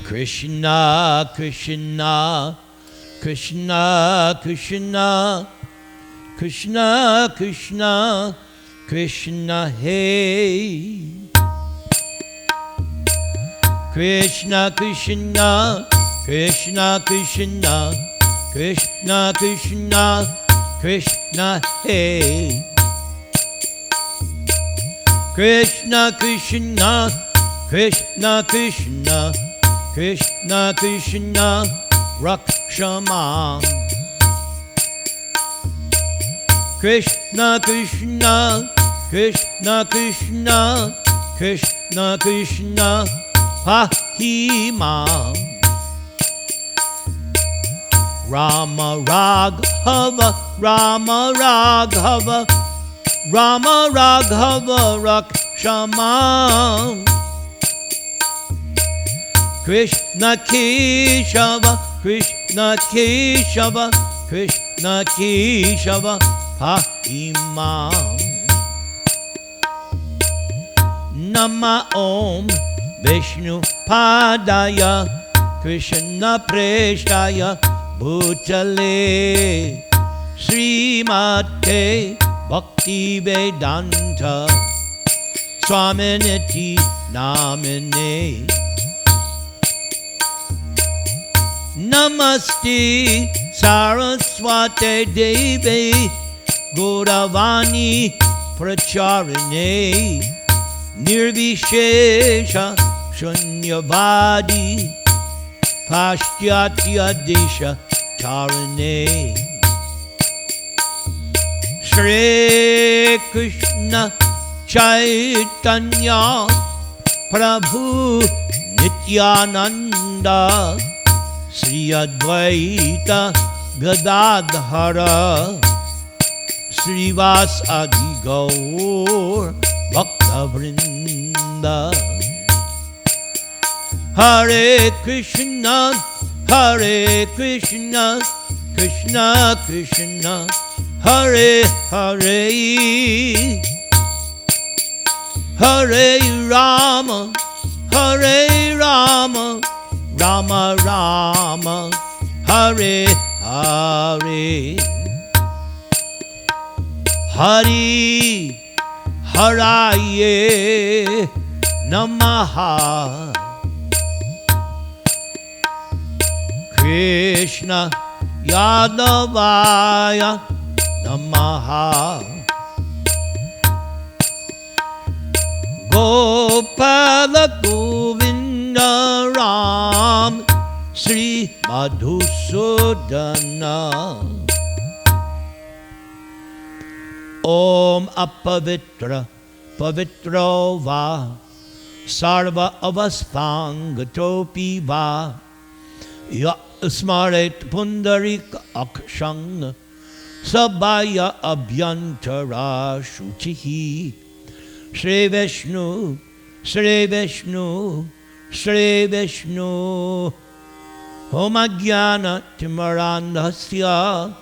Krishna, Krishna, Krishna, Krishna, Krishna, Krishna, Krishna, hey. Krishna, Krishna, Krishna, Krishna, Krishna, Krishna, Krishna, hey. Krishna, Krishna, Krishna, Krishna, Krishna, Krishna, Rakshama. Krishna, Krishna, Krishna, Krishna, Krishna, Krishna, Pahima. Rama Raghava, Rama Raghava, Rama Raghava Rakshama. Krishna Keshava, Krishna Keshava, Krishna Keshava, Pahima. Nama Om Vishnu Padaya, Krishna Preshtaya, Bhutale, Srimate Bhakti Vedanta, Swaminiti Namine. Namaste Saraswate Devi Gauravani Pracharane, Nirvishesha Shunyavadi Pashyatya Desha Tarane. Shri Krishna Chaitanya Prabhu Nityananda, Sri Advaita Gadadhara, Srivas Adi Gaur Bhakta Vrinda. Hare Krishna, Hare Krishna, Krishna Krishna, Hare Hare, Hare Rama, Hare Rama, Rama Rama, Hare Hare. Hari Haraye Namaha. Krishna Yadavaya Namaha. Gopala Govinda Ram Sri Madhusudana. Om Apavitra Pavitro Va Sarva Avasthangatopi Va Ya Smaret Pundarik Akshang Sabaya Abhyantara Shuchihi. Shri Vishnu, Shri Vishnu, Shri Vishnu. Om Ajnana Timarandhasya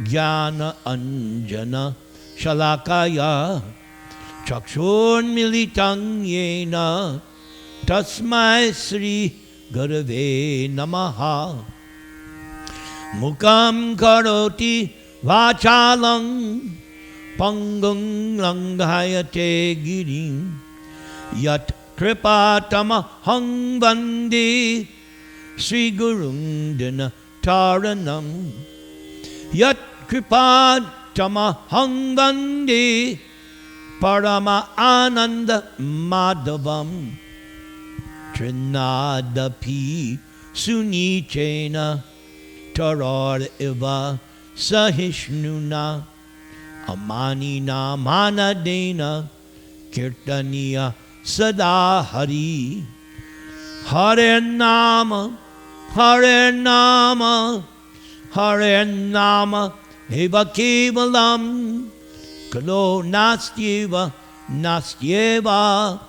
Jnana Anjana Shalakaya Chakshurmilitam Yena Tasmai Sri Gurave Namaha. Mukam Karoti Vachalam Pangam Langhayate Girim Yat Kripatama Hang Vande Sri Gurundana Taranam. Yat Kripatama Hang Vande Parama Ananda Madhavam. Trinadapi Sunichena Tarar Iva Sahishnuna. Amanina Manadena Kirtaniya Sada Hari. Hare Nama, Hare Nama, Hare Nama Eva Kevalam. Kalo Nastyeva, Nastyeva,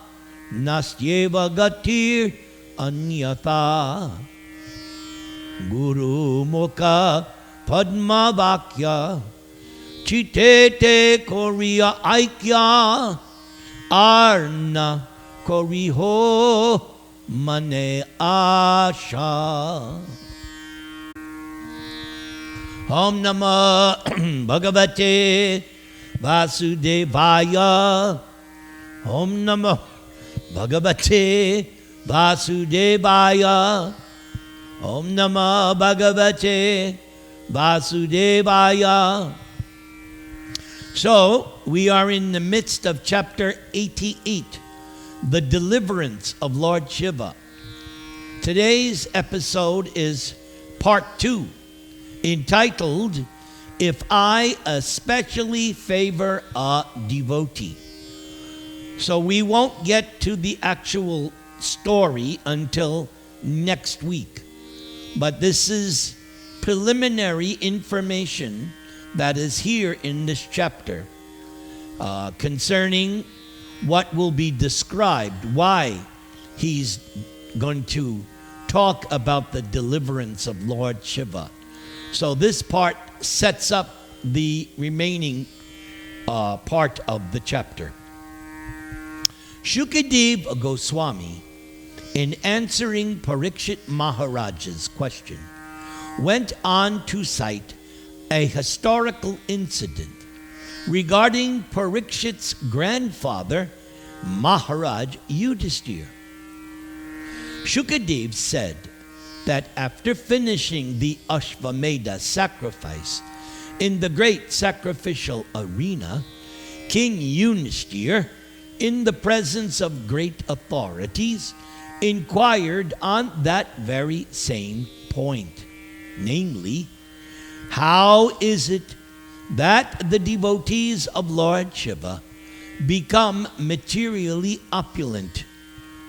Nastyeva Gatir Anyata. Guru Mukha Padma Vakya Chitete Korea Aikya Arna Koriho mane asha. Om Namah Bhagavate Vasudevaya. Om Namah Bhagavate Vasudevaya. Om Namah Bhagavate Vasudevaya. So, we are in the midst of chapter 88, the deliverance of Lord Shiva. Today's episode is part 2, entitled, If I Especially Favor a Devotee. So we won't get to the actual story until next week. But this is preliminary information that is here in this chapter concerning what will be described, why he's going to talk about the deliverance of Lord Shiva. So this part sets up the remaining part of the chapter. Shukadeva Goswami, in answering Parikshit Maharaj's question, went on to cite a historical incident regarding Parikshit's grandfather, Maharaj Yudhishthira. Shukadeva said that after finishing the Ashvamedha sacrifice in the great sacrificial arena, King Yudhishthira, in the presence of great authorities, inquired on that very same point, namely, how is it that the devotees of Lord Shiva become materially opulent,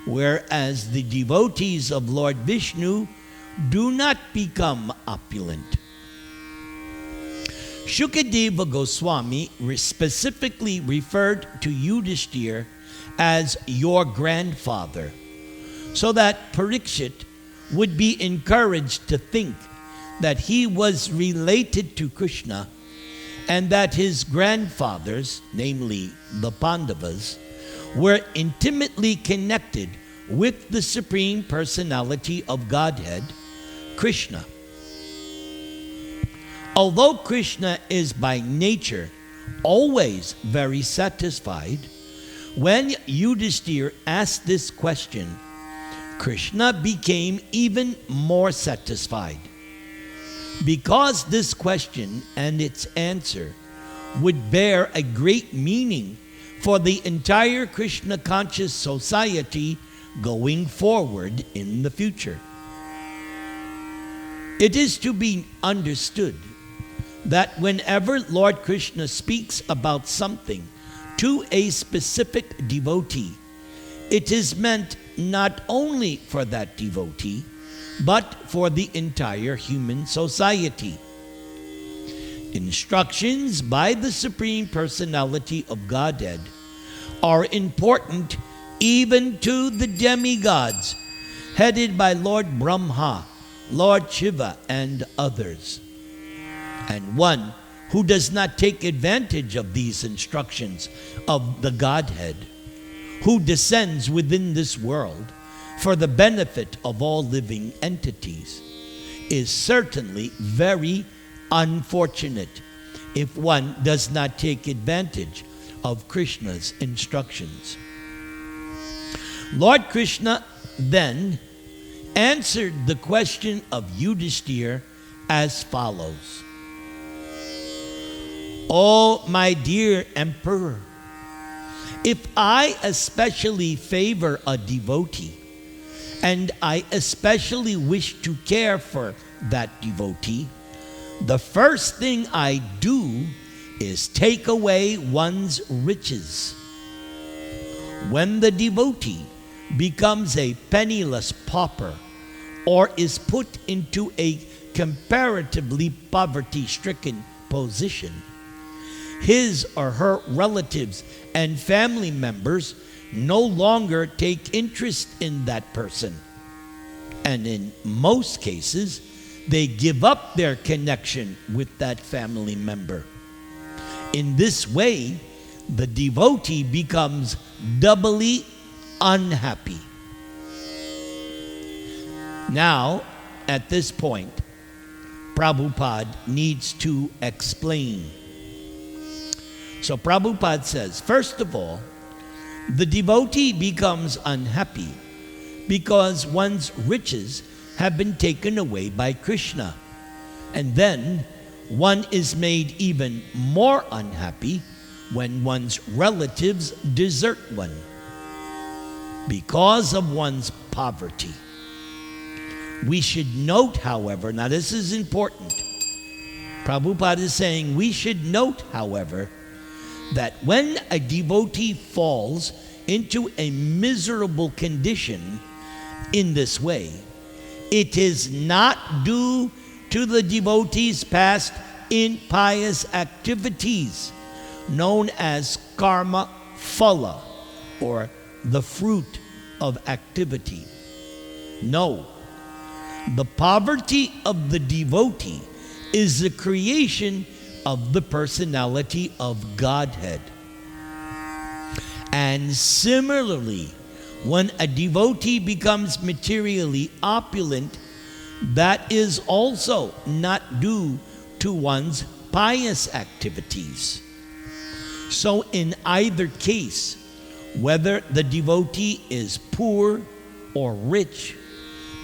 whereas the devotees of Lord Vishnu do not become opulent? Shukadeva Goswami specifically referred to Yudhishthira as your grandfather, so that Parikshit would be encouraged to think that he was related to Krishna and that his grandfathers, namely the Pandavas, were intimately connected with the Supreme Personality of Godhead, Krishna. Although Krishna is by nature always very satisfied, when Yudhishthira asked this question, Krishna became even more satisfied. Because this question and its answer would bear a great meaning for the entire Krishna conscious society going forward in the future. It is to be understood that whenever Lord Krishna speaks about something to a specific devotee, it is meant not only for that devotee, but for the entire human society. Instructions by the Supreme Personality of Godhead are important even to the demigods, headed by Lord Brahma, Lord Shiva, and others. And one who does not take advantage of these instructions of the Godhead, who descends within this world for the benefit of all living entities, is certainly very unfortunate if one does not take advantage of Krishna's instructions. Lord Krishna then answered the question of Yudhishthira as follows. O my dear Emperor, if I especially favor a devotee, and I especially wish to care for that devotee, the first thing I do is take away one's riches. When the devotee becomes a penniless pauper or is put into a comparatively poverty-stricken position, his or her relatives and family members no longer take interest in that person. And in most cases, they give up their connection with that family member. In this way, the devotee becomes doubly unhappy. Now, at this point, Prabhupada needs to explain. So Prabhupada says, first of all, the devotee becomes unhappy because one's riches have been taken away by Krishna. And then one is made even more unhappy when one's relatives desert one because of one's poverty. We should note, however, now this is important. Prabhupada is saying we should note, however, that when a devotee falls into a miserable condition in this way, it is not due to the devotee's past impious activities, known as karma phala, or the fruit of activity. No, the poverty of the devotee is the creation of the personality of Godhead. And similarly, when a devotee becomes materially opulent, that is also not due to one's pious activities. So in either case, whether the devotee is poor or rich,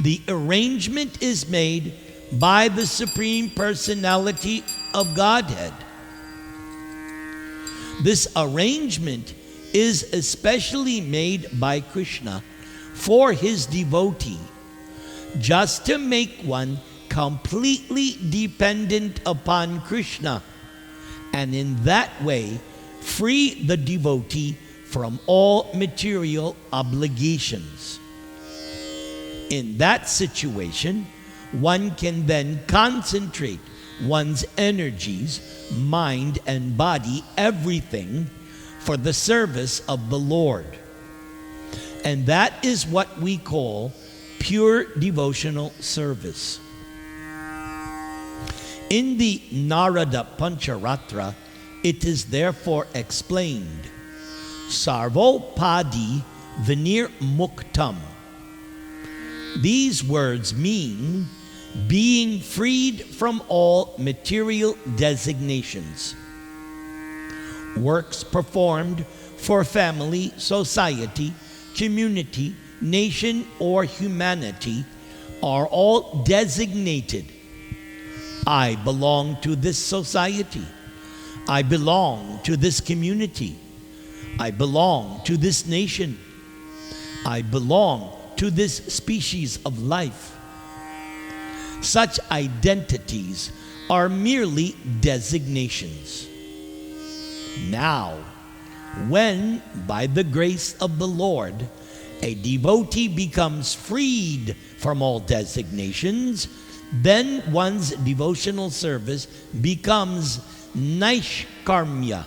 the arrangement is made by the Supreme Personality of Godhead. This arrangement is especially made by Krishna for his devotee, just to make one completely dependent upon Krishna, and in that way free the devotee from all material obligations. In that situation, one can then concentrate one's energies, mind and body, everything, for the service of the Lord. And that is what we call pure devotional service. In the Narada Pancharatra, it is therefore explained, Sarvopadi Vinir Muktam. These words mean being freed from all material designations. Works performed for family, society, community, nation, or humanity are all designated. I belong to this society. I belong to this community. I belong to this nation. I belong to this species of life. Such identities are merely designations. Now, when, by the grace of the Lord, a devotee becomes freed from all designations, then one's devotional service becomes Naishkarmya.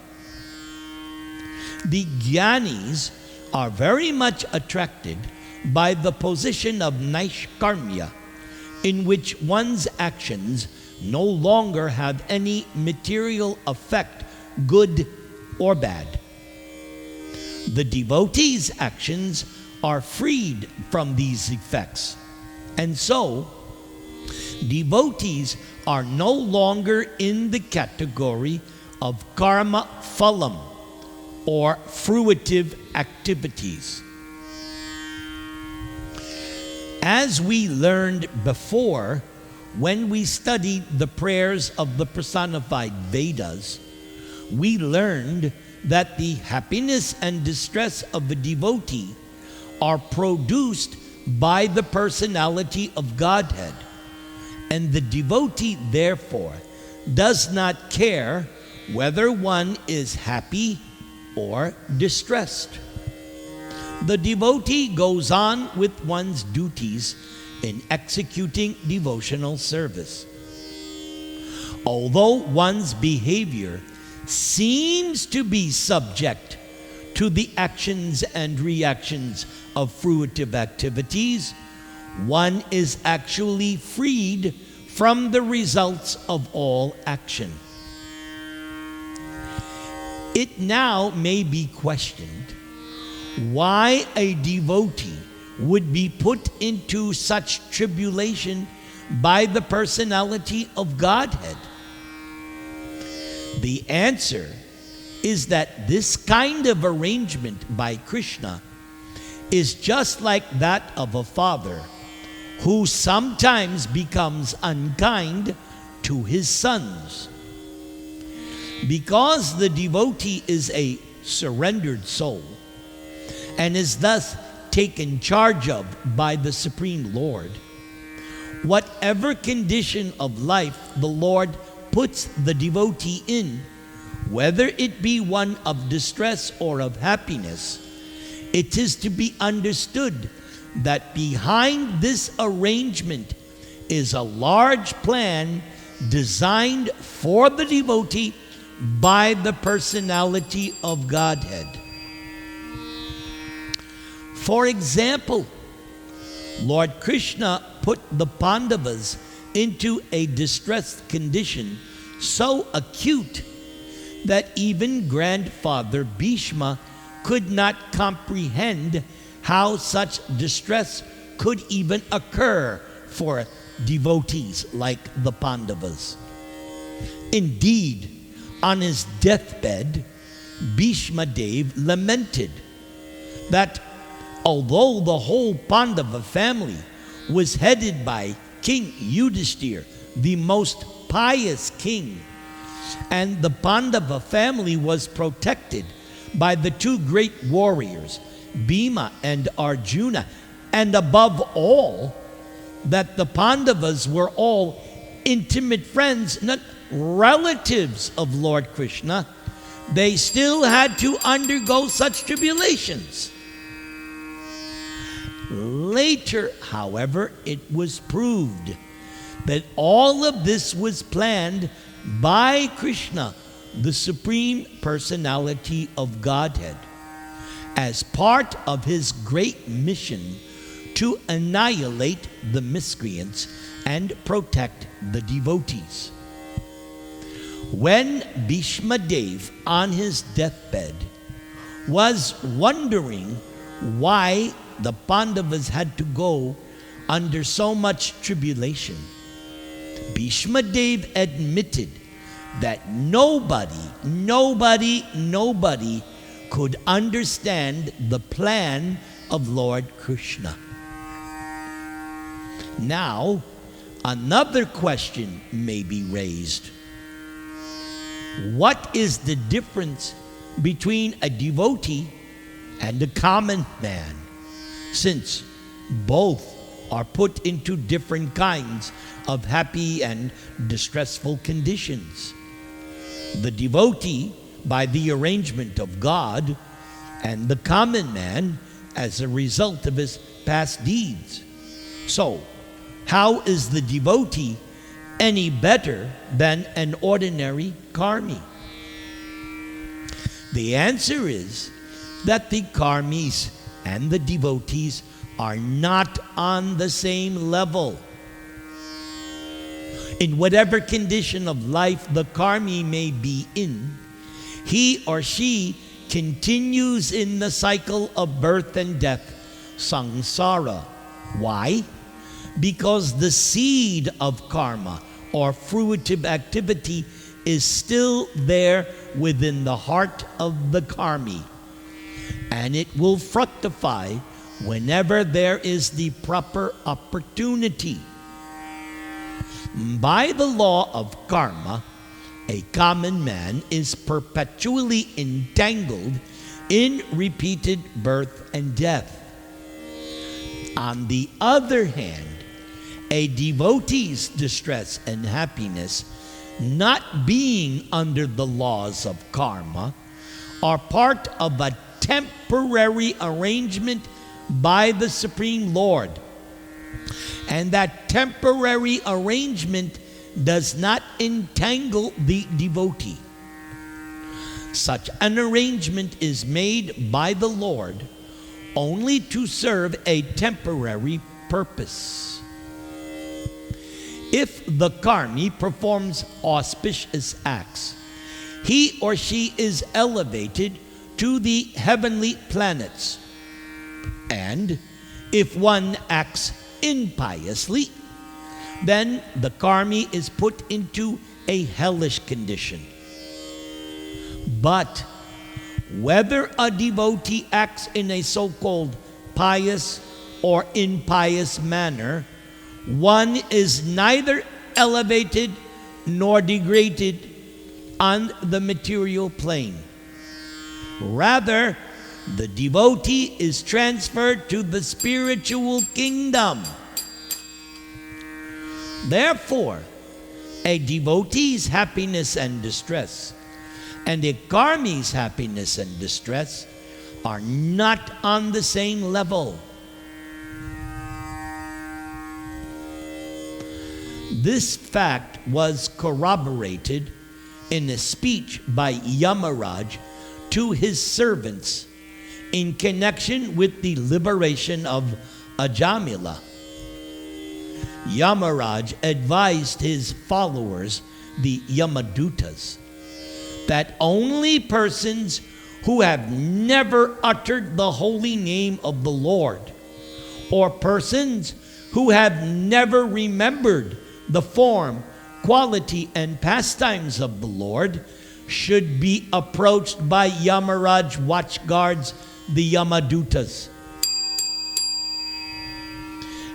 The Jnanis are very much attracted by the position of Naishkarmya, in which one's actions no longer have any material effect, good or bad. The devotee's actions are freed from these effects, and so devotees are no longer in the category of karma phalam, or fruitive activities. As we learned before, when we studied the prayers of the personified Vedas, we learned that the happiness and distress of a devotee are produced by the personality of Godhead, and the devotee therefore does not care whether one is happy or distressed. The devotee goes on with one's duties in executing devotional service. Although one's behavior seems to be subject to the actions and reactions of fruitive activities, one is actually freed from the results of all action. It now may be questioned why a devotee would be put into such tribulation by the personality of Godhead? The answer is that this kind of arrangement by Krishna is just like that of a father who sometimes becomes unkind to his sons. Because the devotee is a surrendered soul and is thus taken charge of by the Supreme Lord, whatever condition of life the Lord puts the devotee in, whether it be one of distress or of happiness, it is to be understood that behind this arrangement is a large plan designed for the devotee by the personality of Godhead. For example, Lord Krishna put the Pandavas into a distressed condition so acute that even grandfather Bhishma could not comprehend how such distress could even occur for devotees like the Pandavas. Indeed, on his deathbed, Bhishma Dev lamented that although the whole Pandava family was headed by King Yudhishthir, the most pious king, and the Pandava family was protected by the two great warriors, Bhima and Arjuna, and above all, that the Pandavas were all intimate friends, not relatives of Lord Krishna, they still had to undergo such tribulations. Later, however, it was proved that all of this was planned by Krishna, the Supreme Personality of Godhead, as part of his great mission to annihilate the miscreants and protect the devotees. When Bhishma Dev, on his deathbed, was wondering why the Pandavas had to go under so much tribulation, Bhishma Dev admitted that nobody could understand the plan of Lord Krishna. Now, another question may be raised. What is the difference between a devotee and a common man, since both are put into different kinds of happy and distressful conditions? The devotee by the arrangement of God, and the common man as a result of his past deeds. So, how is the devotee any better than an ordinary karmi? The answer is that the karmis and the devotees are not on the same level. In whatever condition of life the karmi may be in, he or she continues in the cycle of birth and death, samsara. Why? Because the seed of karma or fruitive activity is still there within the heart of the karmi, and it will fructify whenever there is the proper opportunity. By the law of karma, a common man is perpetually entangled in repeated birth and death. On the other hand, a devotee's distress and happiness, not being under the laws of karma, are part of a temporary arrangement by the Supreme Lord. And that temporary arrangement does not entangle the devotee. Such an arrangement is made by the Lord only to serve a temporary purpose. If the karmi performs auspicious acts, he or she is elevated to the heavenly planets. And If one acts impiously, then the karmi is put into a hellish condition. But whether a devotee acts in a so-called pious or impious manner, one is neither elevated nor degraded on the material plane. Rather, the devotee is transferred to the spiritual kingdom. Therefore, a devotee's happiness and distress and a karmi's happiness and distress are not on the same level. This fact was corroborated in a speech by Yamaraj to his servants in connection with the liberation of Ajamila. Yamaraj advised his followers, the Yamadutas, that only persons who have never uttered the holy name of the Lord, or persons who have never remembered the form, quality, and pastimes of the Lord, should be approached by Yamaraj watchguards, the Yamadutas.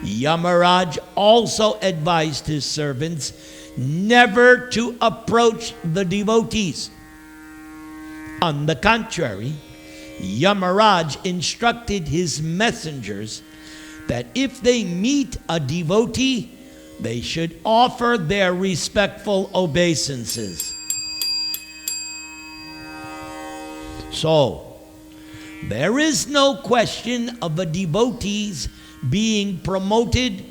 Yamaraj also advised his servants never to approach the devotees. On the contrary, Yamaraj instructed his messengers that if they meet a devotee, they should offer their respectful obeisances. So, there is no question of a devotee's being promoted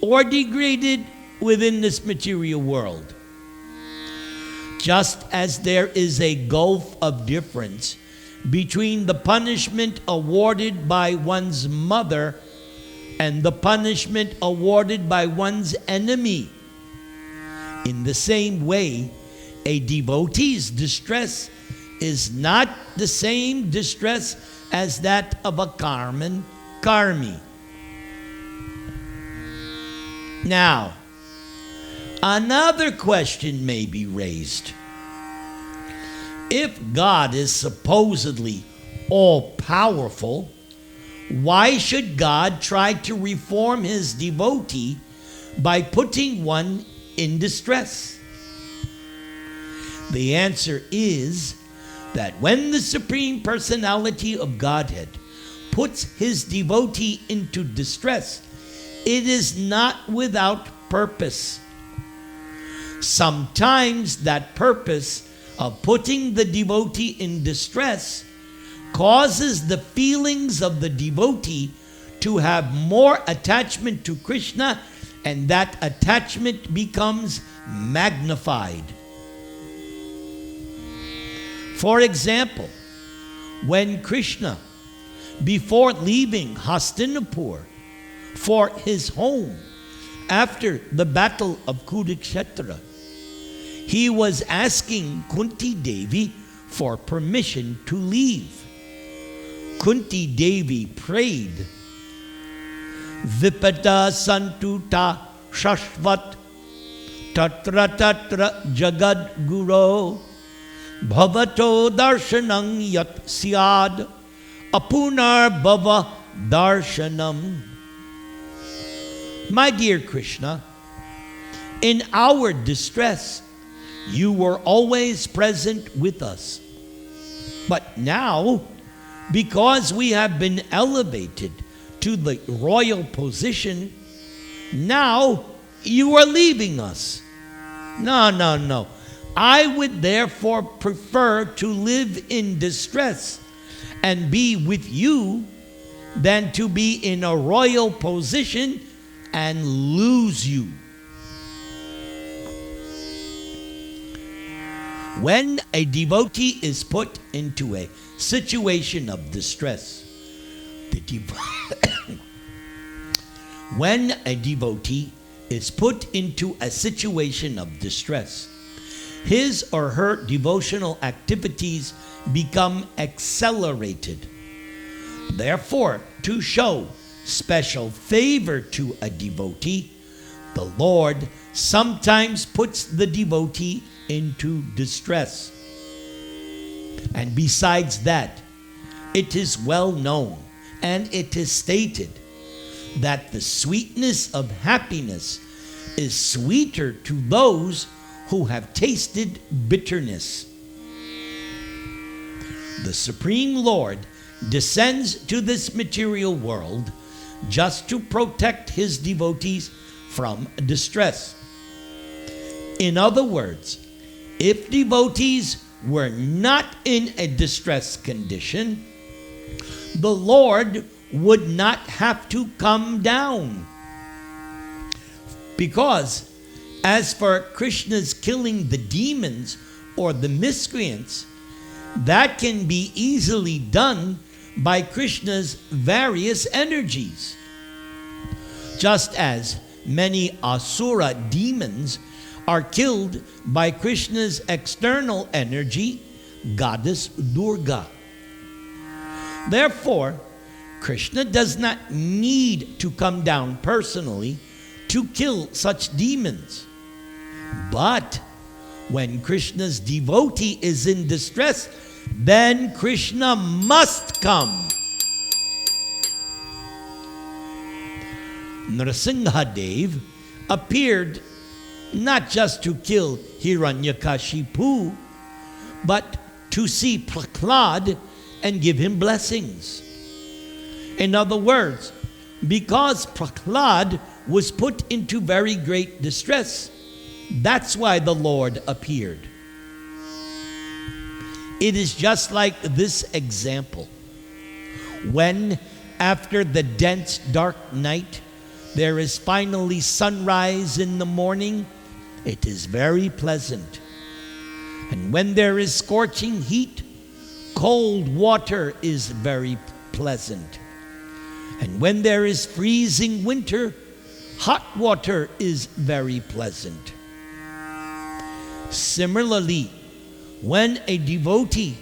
or degraded within this material world. Just as there is a gulf of difference between the punishment awarded by one's mother and the punishment awarded by one's enemy, in the same way, a devotee's distress is not the same distress as that of a karmi. Now, another question may be raised. If God is supposedly all-powerful, why should God try to reform his devotee by putting one in distress? The answer is that when the Supreme Personality of Godhead puts his devotee into distress, it is not without purpose. Sometimes that purpose of putting the devotee in distress causes the feelings of the devotee to have more attachment to Krishna, and that attachment becomes magnified. For example, when Krishna, before leaving Hastinapur for his home after the battle of Kurukshetra, he was asking Kunti Devi for permission to leave. Kunti Devi prayed, Vipada Santuta Shashvat Tatra Tatra Jagad Guru Bhavato Darshanam Yat Syad Apunar Bhava Darshanam. My dear Krishna, in our distress, you were always present with us. But now, because we have been elevated to the royal position, now you are leaving us. No. I would therefore prefer to live in distress and be with you than to be in a royal position and lose you. When a devotee is put into a situation of distress, when a devotee is put into a situation of distress, his or her devotional activities become accelerated. Therefore, to show special favor to a devotee, the Lord sometimes puts the devotee into distress. And besides that, it is well known and it is stated that the sweetness of happiness is sweeter to those who have tasted bitterness. The Supreme Lord descends to this material world just to protect his devotees from distress. In other words, if devotees were not in a distressed condition, the Lord would not have to come down. Because as for Krishna's killing the demons or the miscreants, that can be easily done by Krishna's various energies. Just as many asura demons are killed by Krishna's external energy, goddess Durga. Therefore, Krishna does not need to come down personally to kill such demons. But when Krishna's devotee is in distress, then Krishna must come. Nrsimhadev appeared not just to kill Hiranyakashipu, but to see Prahlad and give him blessings. In other words, because Prahlad was put into very great distress, that's why the Lord appeared. It is just like this example. When, after the dense dark night, there is finally sunrise in the morning, it is very pleasant. And when there is scorching heat, cold water is very pleasant. And when there is freezing winter, hot water is very pleasant. Similarly, when a devotee,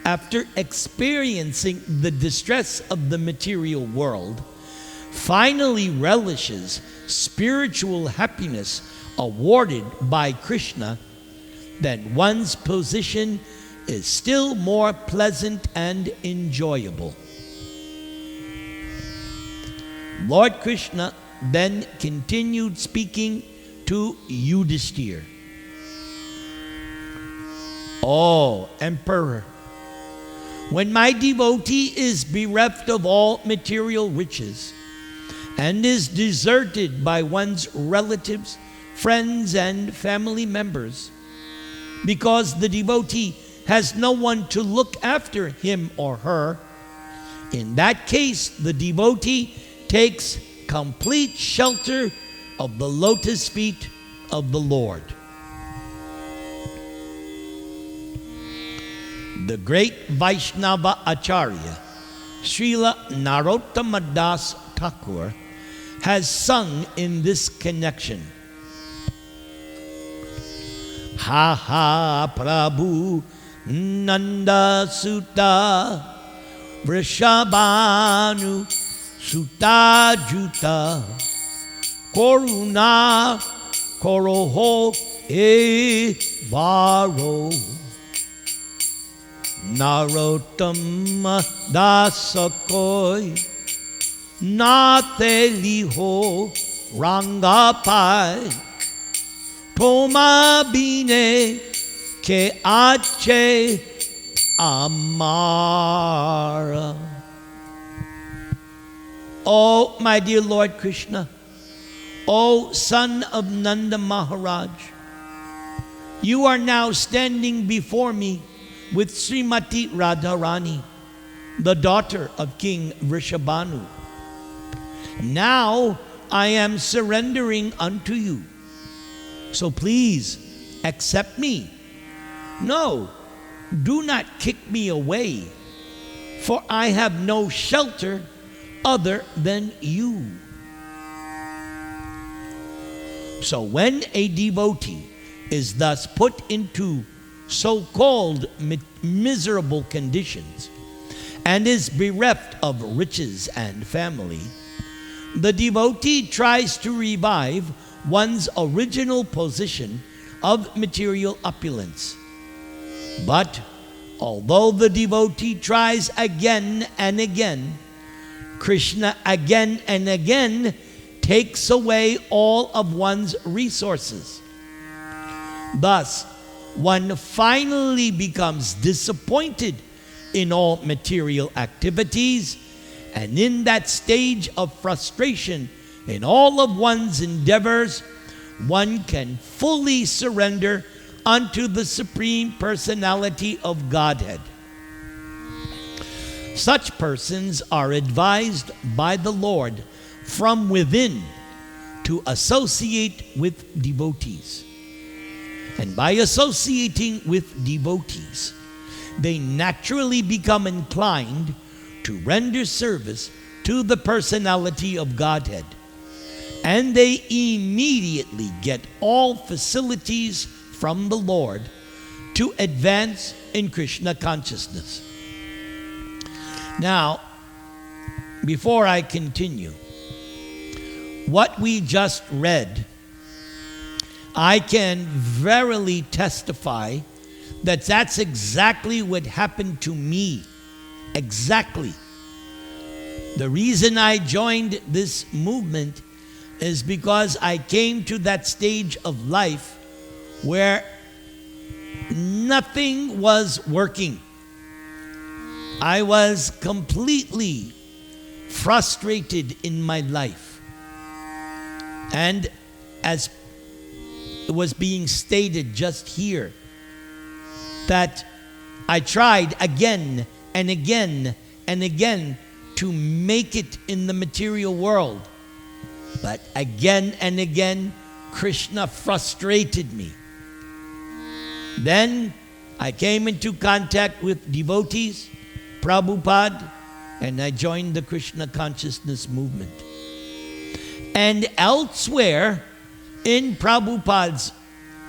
after experiencing the distress of the material world, finally relishes spiritual happiness awarded by Krishna, then one's position is still more pleasant and enjoyable. Lord Krishna then continued speaking to Yudhishthira. "O Emperor, when my devotee is bereft of all material riches and is deserted by one's relatives, friends, and family members, because the devotee has no one to look after him or her, in that case the devotee takes complete shelter of the lotus feet of the Lord." The great Vaishnava Acharya, Srila Narottama Das Thakur, has sung in this connection. Ha ha Prabhu Nanda Sutta Vrishabhanu Sutta Juta Koruna Koroho E Varo Narottama Dasakoi Nate Liho Rangapai Toma Bine Ke Ache Amara. Oh, my dear Lord Krishna, O son of Nanda Maharaj, you are now standing before me with Srimati Radharani, the daughter of King Vrishabhanu. Now I am surrendering unto you. So please accept me. No, do not kick me away, for I have no shelter other than you. So when a devotee is thus put into so-called miserable conditions, and is bereft of riches and family, the devotee tries to revive one's original position of material opulence. But although the devotee tries again and again, Krishna again and again takes away all of one's resources. Thus, one finally becomes disappointed in all material activities, and in that stage of frustration in all of one's endeavors, one can fully surrender unto the Supreme Personality of Godhead. Such persons are advised by the Lord from within to associate with devotees. And by associating with devotees, they naturally become inclined to render service to the personality of Godhead. And they immediately get all facilities from the Lord to advance in Krishna consciousness. Now, before I continue, what we just read, I can verily testify that that's exactly what happened to me. Exactly. The reason I joined this movement is because I came to that stage of life where nothing was working. I was completely frustrated in my life. And as it was being stated just here, that I tried again and again and again to make it in the material world. But again and again, Krishna frustrated me. Then I came into contact with devotees, Prabhupada, and I joined the Krishna consciousness movement. And elsewhere in Prabhupada's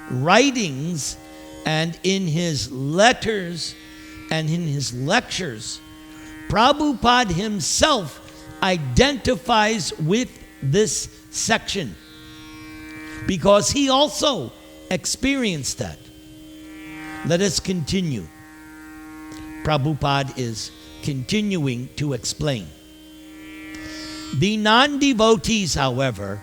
writings and in his letters and in his lectures, Prabhupada himself identifies with this section because he also experienced that. Let us continue. Prabhupada is continuing to explain. The non-devotees, however,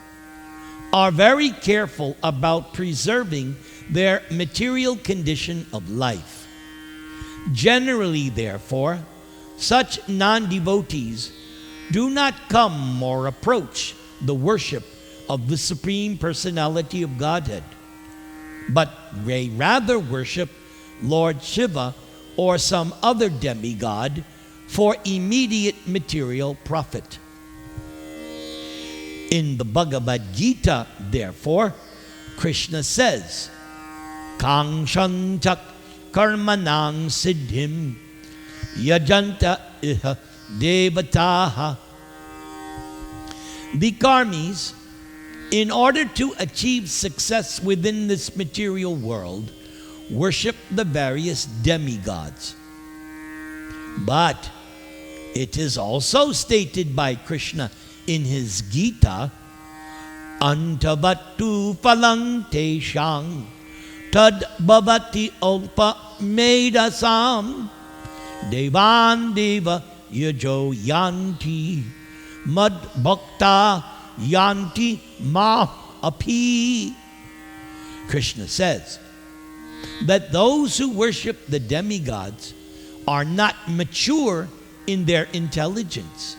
are very careful about preserving their material condition of life. Generally, therefore, such non-devotees do not come or approach the worship of the Supreme Personality of Godhead, but they rather worship Lord Shiva or some other demigod for immediate material profit. In the Bhagavad Gita, therefore, Krishna says, Kangshantak karmanang siddhim yajanta iha devataha. The karmis, in order to achieve success within this material world, worship the various demigods. But it is also stated by Krishna in his Gita, Antavattu phalang teshang tad bhavati alpa medasam devan deva yajo yanti mad bhakta yanti ma api. Krishna says that those who worship the demigods are not mature in their intelligence.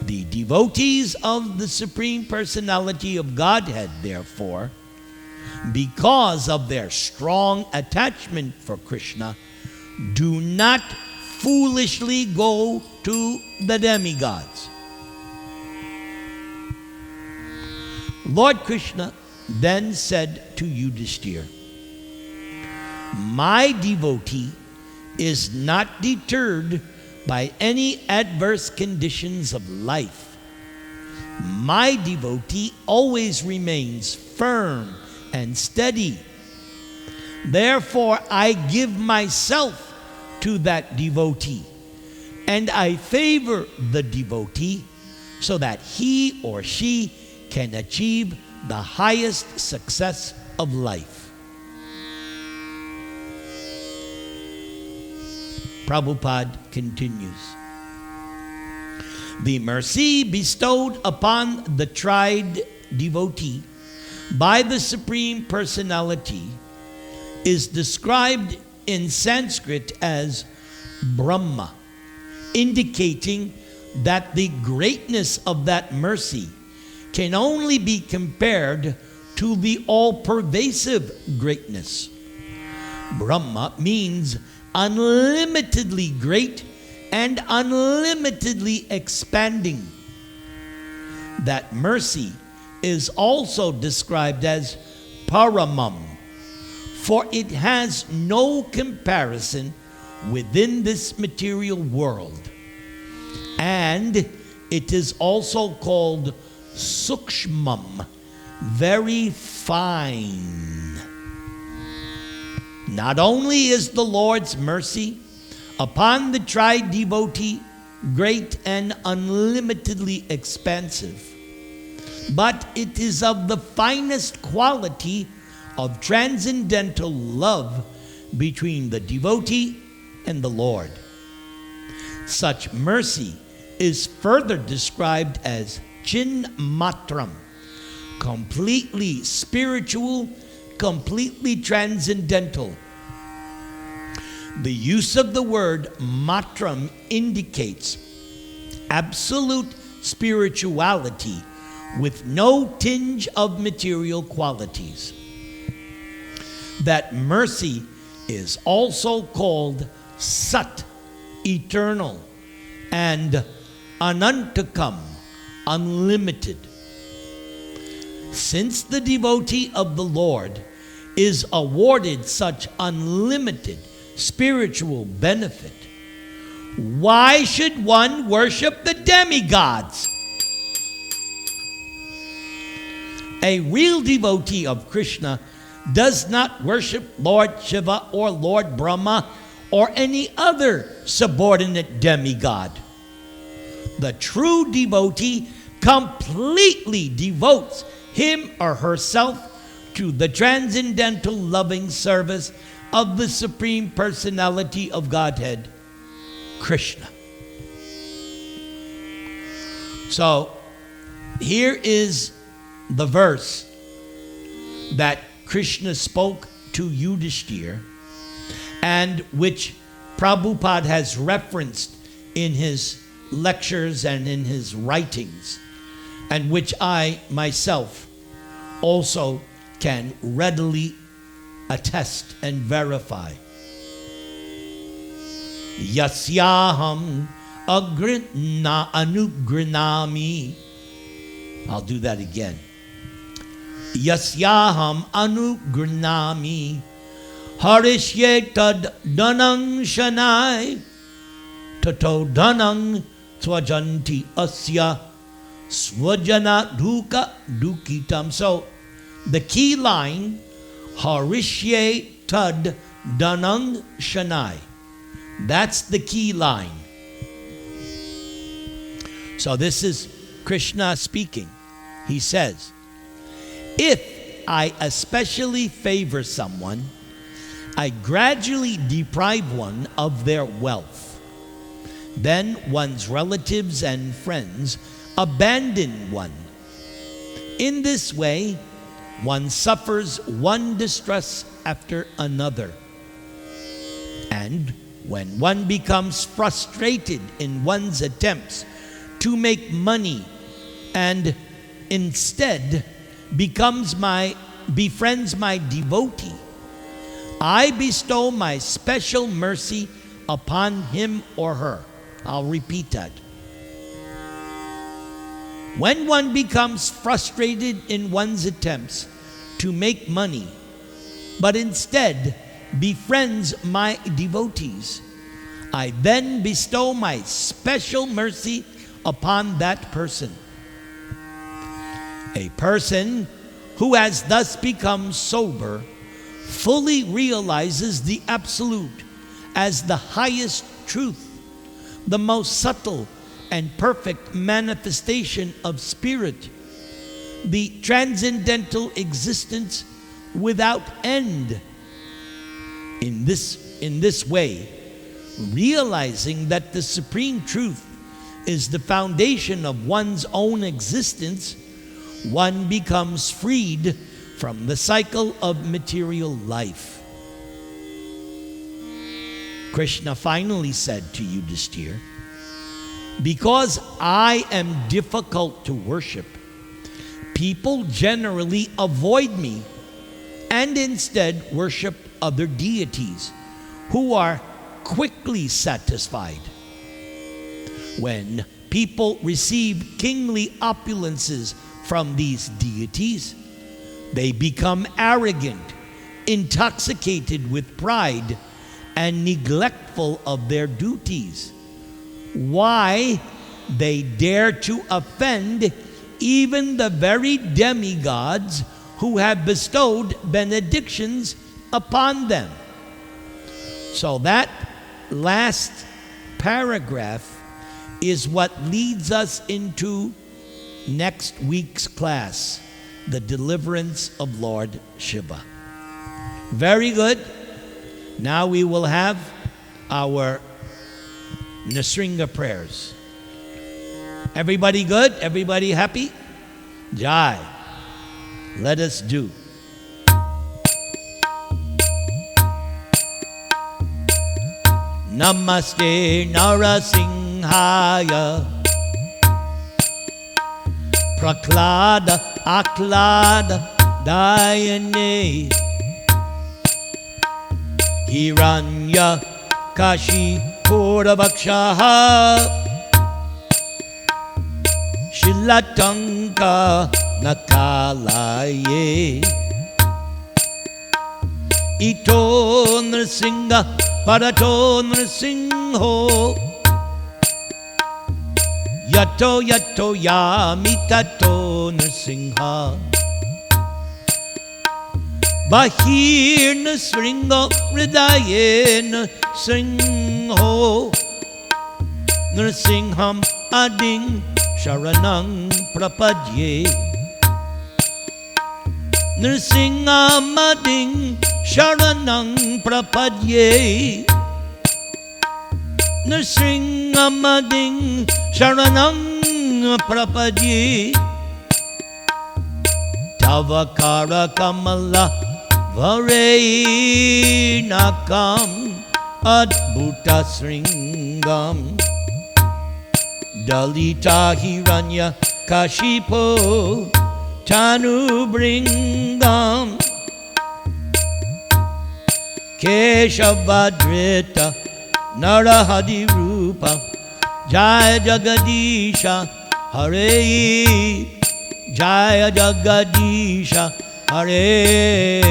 The devotees of the Supreme Personality of Godhead, therefore, because of their strong attachment for Krishna, do not foolishly go to the demigods. Lord Krishna then said to Yudhishthira, my devotee is not deterred by any adverse conditions of life. My devotee always remains firm and steady. Therefore, I give myself to that devotee and I favor the devotee so that he or she can achieve the highest success of life. Prabhupada continues. The mercy bestowed upon the tried devotee by the Supreme Personality is described in Sanskrit as Brahma, indicating that the greatness of that mercy can only be compared to the all-pervasive greatness. Brahma means unlimitedly great and unlimitedly expanding. That mercy is also described as Paramam, for it has no comparison within this material world. And it is also called Sukshmam, very fine. Not only is the Lord's mercy upon the tried devotee great and unlimitedly expansive, but it is of the finest quality of transcendental love between the devotee and the Lord. Such mercy is further described as Chinmatram, completely spiritual, completely transcendental. The use of the word matram indicates absolute spirituality with no tinge of material qualities. That mercy is also called Sat, eternal, and Anantakam, unlimited. Since the devotee of the Lord is awarded such unlimited spiritual benefit, why should one worship the demigods? A real devotee of Krishna does not worship Lord Shiva or Lord Brahma or any other subordinate demigod. The true devotee completely devotes him or herself to the transcendental loving service of the Supreme Personality of Godhead, Krishna. So, here is the verse that Krishna spoke to Yudhishthira, and which Prabhupada has referenced in his lectures and in his writings, and which I myself also can readily attest and verify. Yasyaham anugrinami. I'll do that again. Yasyaham anugrinami harishye tad danang shanai tato danang swajanti asya swajana duka dukitam. So the key line, harishye tad danang shanai, that's the key line. So this is Krishna speaking. He says, if I especially favor someone, I gradually deprive one of their wealth. Then one's relatives and friends abandon one. In this way, one suffers one distress after another. And when one becomes frustrated in one's attempts to make money and instead befriends my devotee, I bestow my special mercy upon him or her. I'll repeat that. When one becomes frustrated in one's attempts to make money, but instead befriends my devotees, I then bestow my special mercy upon that person. A person who has thus become sober fully realizes the Absolute as the highest truth, the most subtle and perfect manifestation of spirit, the transcendental existence without end. In this way, realizing that the supreme truth is the foundation of one's own existence, one becomes freed from the cycle of material life. Krishna finally said to Yudhishthira, because I am difficult to worship, people generally avoid me and instead worship other deities who are quickly satisfied. When people receive kingly opulences from these deities, they become arrogant, intoxicated with pride, and neglectful of their duties. Why? They dare to offend even the very demigods who have bestowed benedictions upon them. So that last paragraph is what leads us into next week's class, the deliverance of Lord Shiva. Very good. Now we will have our Nasringa prayers. Everybody good? Everybody happy? Jai. Let us do. Namaste Narasimhaya Praklada Aklada Dayane Hiranya Kashi Puravakshaha Shilatanka Nakalaye Ito Nrsinga Parato Nrsimho Yato Yato Yamitato Nrsimha Bahir Nrsimho Hridaye Nrsimho Nrsimham Ading Sharanang Prapadye Nrsimhamading Sharanang Prapadye Nrsimhamading Sharanang Prapadye Tavakara Kamala Varenakam Adbhuta Sringam Dalita Hiranya Kashipo Tanu Bringam Keshavadrita Narahadi Rupa Jaya Jagadisha Hare Jaya Jagadisha Hare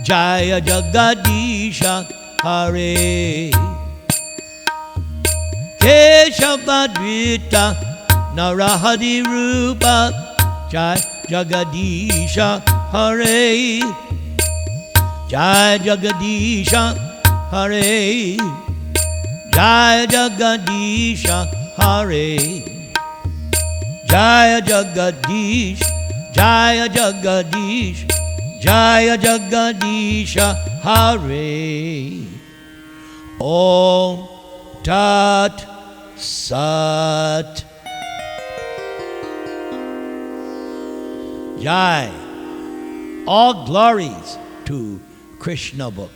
Jaya Jagadisha Hare Keshavadrita Narahadi Rupa Jai Jagadisha Hare Jai Jagadisha Hare Jai Jagadisha Hare Jaya Jagadish Jaya Jagadish Jaya Jagadisha Hare Om Tat Sat Jai. All glories to Krishna book.